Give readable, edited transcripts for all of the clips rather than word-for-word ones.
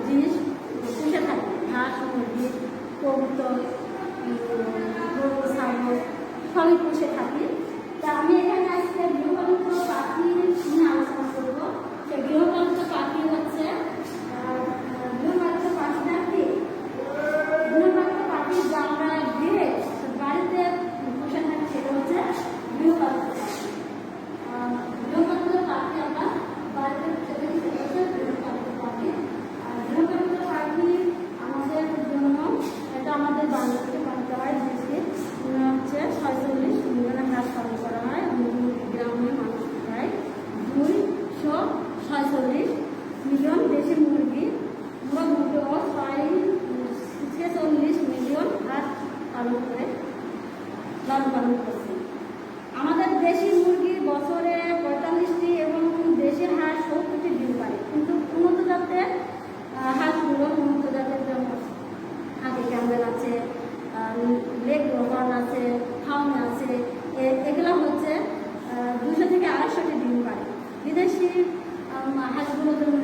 জিনিস পুষে থাকে, হাঁস মুরগি কবুতর গরু ছাগল সবই পুষে থাকি। তা আমি এখানে আজকে গৃহপালিত পাখি নিয়ে আলোচনা করবো। সে গৃহপালিত পাখি হচ্ছে গৃহপালিত পাখিটা কি? গৃহপালিত পাখি যা আমরা গৃহে বাড়িতে পুষে থাকি সেটা হচ্ছে গৃহপালিত পাখি। গৃহপালিত পাখি আমরা বাড়িতে পুষে থাকি সেটা হচ্ছে গৃহপালিত পাখি। আর গৃহপালিত পাখি আমাদের জন্য এটা আমাদের বাংলাদেশে পালিত হয় দেশে হচ্ছে 46 মিলিয়ন হাঁস পালন করা হয়। গ্রামের মানুষ প্রায় 246 মিলিয়ন দেশি মুরগি মোট 46 মিলিয়ন হাঁস পালন করে লালন পালন করছে। আমাদের দেশি মুরগি বছরে 45টি এবং দেশের হাঁস 70টি ডিম পারে। কিন্তু উন্নত জাতের হাঁসগুলো উন্নত জাতের যেমন হাতি ক্যাম্বেল আছে, লেগ রোহন আছে, ফাউন আছে, এগুলো হচ্ছে 200 থেকে 250টি ডিম পারে। বিদেশি হাঁসগুলো যেমন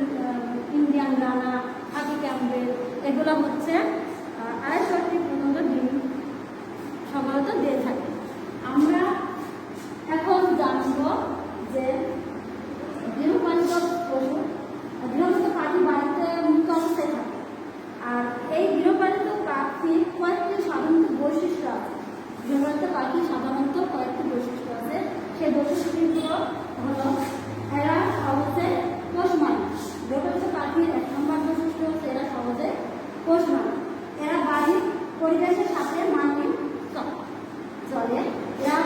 ইন্ডিয়ান রানা, হাতি ক্যাম্বেল এগুলো হচ্ছে 250টি পর্যন্ত ডিম সাধারণত দিয়ে থাকে। আমরা এখন জানব যে গৃহপালিত পশু গৃহপালিত পাখি বাড়িতে মুক্ত অবস্থায় থাকে। আর এই গৃহপালিত পাখির কয়েকটি সাধারণত বৈশিষ্ট্য আছে। গৃহপালিত পাখি সাধারণত কয়েকটি বৈশিষ্ট্য আছে। সেই বৈশিষ্ট্যগুলো হলো এরা সহজে পোষ মানে। গৃহপালিত পাখির 1 নম্বর বৈশিষ্ট্য হচ্ছে এরা সহজে পোষ মানে। এরা বাড়ির পরিবেশের সাথে মানিয়ে চলে। এরা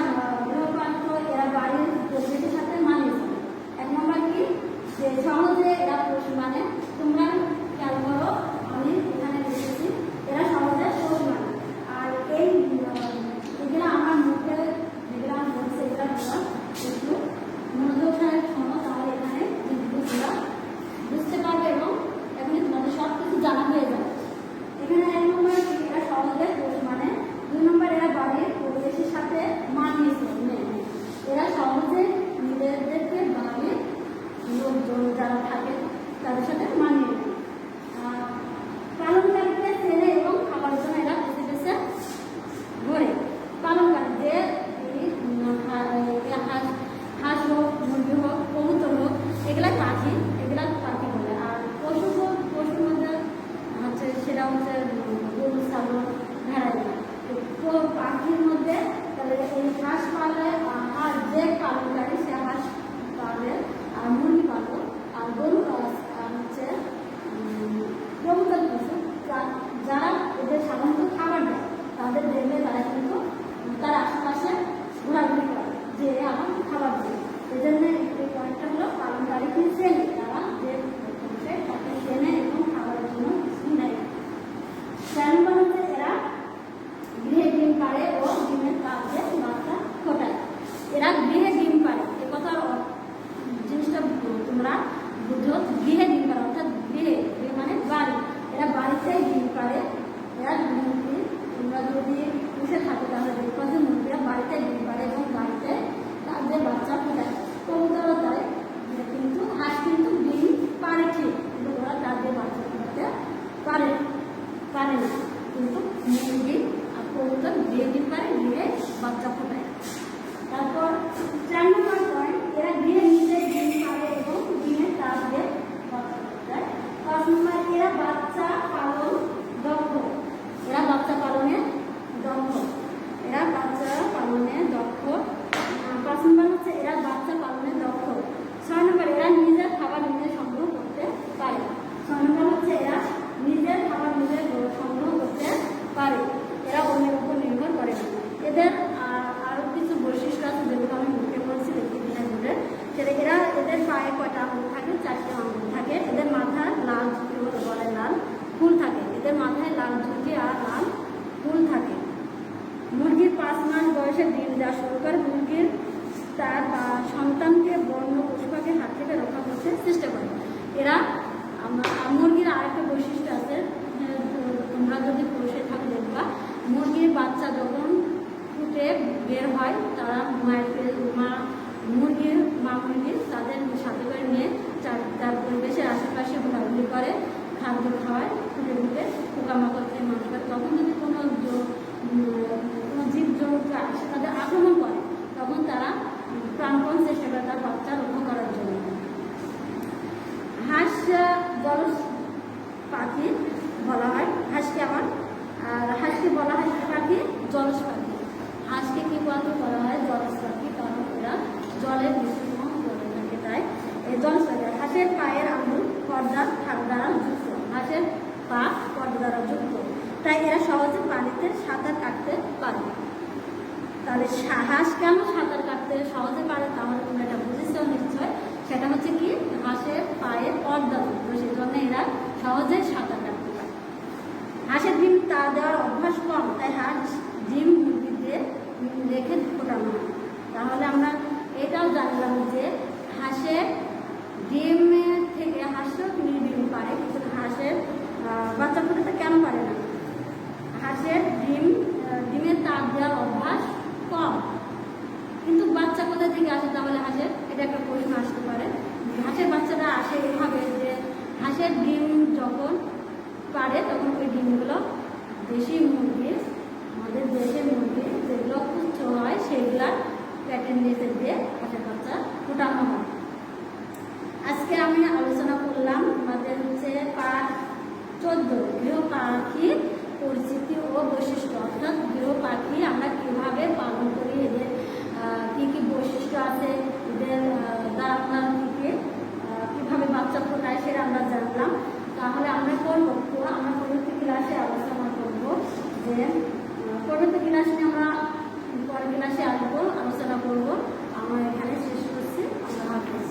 গৃহপালিত এরা বাড়ির পরিবেশের সাথে মানিয়ে চলে। 1 নম্বর কি যে সহজে এরা পোষ মানে। তোমরা খেয়াল করো, আমি এখানে দেখেছি এরা সহজে পোষ মানে। আর এই এগুলো আমার মুখে যেগুলো আমি বলছি এগুলো একটু মনোযোগ সহকারে শোনো, তাহলে এখানে জিনিসগুলো বুঝতে পারবে এবং এখানে তোমাদের সব কিছু জানা হয়ে যাবে। এখানে 1 নম্বর এরা সহজে পোষ মানে। 2 নম্বর এরা বাড়ির পরিবেশের সাথে মানিয়ে চলে। এরা সহজে নিজেদেরকে বাড়ির লোকজন যারা থাকে তাদের সাথে মানিয়ে নেয়। পালনকারীকে চেনে এবং খাবার জন্য এরা বেছে বেছে ঘোরে। পালনকারী যে হাঁস হোক, মুরগি হোক, কবুতর হোক, এগুলা পাখি বলে। আর পশুর মধ্যে হচ্ছে সেটা হচ্ছে গরু ছাগল ভেড়া। পাখির মধ্যে তাহলে এই হাঁস পালে আর যে পালনকারী সে হাঁস পালে আর মুরগি পালন আর গরু হচ্ছে কবুতর পশু যারা এদের সাধারণত খাবার দেয়। তাদের দেখলে তারা কিন্তু তার আশেপাশে ঘোরাঘুরি করে যে আমার খাবার দেয়। এই জন্য এই পয়েন্টটা হলো পালনকারী কি চেনে, তারা যে তাকে চেনে এবং খাবারের জন্য কিছু নেয়। 4 নম্বর হচ্ছে এরা গৃহে ডিম পাড়ে ও ডিমের কাজে বাচ্চা ফোটায়। এরা গৃহে ডিম পাড়ে, এ কথার জিনিসটা তোমরা বুঝো। গৃহে ডিম পাড়ে অর্থাৎ গৃহে মানে বাড়ি। এরা বাড়িতে ডিম পাড়ে। এরা মুরগি তোমরা যদি পুষে থাকো তাহলে দেখবো যে মুরগিরা বাড়িতে ডিম পাড়ে এবং বাড়িতে তাদের বাচ্চা ফোটায়। কবুতরও তাই, কিন্তু হাঁস কিন্তু ডিম পারে ঠিক, কিন্তু ওরা তাদের বাচ্চা ফোটাতে পারে না। কিন্তু মুরগি আর কবুতর গৃহে ডিম পারে, গৃহে বাচ্চা ফোটায়। তারপর 4 নম্বর পয়েন্ট, এরা গৃহে নিজে ডিম পারে এবং ডিমের তাপ দিয়ে বাচ্চা ফোটায়। 5 নম্বর এরা বাচ্চা পালন দক্ষ। এরা বাচ্চা পালনে দক্ষ। বসে ডিম দেওয়া শুরু করে, মুরগির তার সন্তানকে বন্য পশু পাখির হাত থেকে রক্ষা করতে চেষ্টা করে। এরা মুরগির আরেকটা বৈশিষ্ট্য আছে, তোমরা যদি বসে থাকো দেখবা, মুরগির বাচ্চা যখন ফুটে বের হয় তারা মুরগি তাদের সাথে করে নিয়ে তার পরিবেশের আশেপাশে ঘোরাঘুরি করে, খাদ্য খাওয়ায়, ফুটে ফুটে পোকামাকড় খেয়ে মানুষ করে। তখন যদি কোনো জীবজন্তু আসে তাদের আক্রমণ করে, তখন তারা প্রাণপণ চেষ্টা করে তার বাচ্চা রক্ষা করার জন্য। হাঁস জলজ পাখি বলা হয় হাঁসকে, আর হাঁসকে বলা হয় পাখি জলজ পাখি। হাঁসকে কি বলা হয়? জলজ পাখি, কারণ এরা জলের বিশুদ্ধ করে থাকে, তাই এই জলজ পাখি। হাঁসের পায়ের আঙুল পর্দা দ্বারা যুক্ত, হাঁসের পা পর্দা দ্বারা যুক্ত, তাই এরা সহজে পানিতে সাঁতার কাটতে পারে। তাহলে হাঁস কেন সাঁতার কাটতে সহজে পারে? তাহলে তোমরা এটা বুঝেছ নিশ্চয়, সেটা হচ্ছে কি হাঁসের পায়ের পর্দা যুক্ত, সেই জন্য এরা সহজে সাঁতার কাটতে পারে। হাঁসের ডিম তা দেওয়ার অভ্যাস কম, তাই হাঁস ডিম মুরগিতে রেখে ফোটানো হয়। তাহলে আমরা এটাও জানলাম যে হাঁসের ডিমের থেকে হাঁসও ডিম পারে, কিন্তু হাঁসের বাচ্চা ফোটাতে কেন পারে না? হাঁসের ডিমের তাপ দেওয়ার অভ্যাস কম, কিন্তু বাচ্চা কোথা থেকে আসে? তাহলে হাঁসের এটা একটা প্রশ্ন আসতে পারে। হাঁসের বাচ্চাটা আসে এভাবে যে হাঁসের ডিম যখন পারে তখন ওই ডিমগুলো দেশি মুরগি, আমাদের দেশের মুরগি যেগুলো উচ্চ হয় সেগুলা প্যাটের নিচে দিয়ে হাঁসের বাচ্চা ফোটানো হয়। আজকে আমি আলোচনা করলাম আমাদের হচ্ছে পার্ট 14 গৃহ পাখির পরিচিতি ও বৈশিষ্ট্য, অর্থাৎ গৃহ পাখি আমরা কীভাবে পালন করি, এদের কী কী বৈশিষ্ট্য আছে, এদের দ্বারা আমরা কীভাবে বাচ্চা ফোটায় সেটা আমরা জানলাম। তাহলে আমরা পরবর্তী ক্লাসে আলোচনা করব যে পরবর্তী ক্লাসে আমরা পরের ক্লাসে আসবো, আলোচনা করব। আমরা এখানে শেষ করছি। আল্লাহ হাফেজ।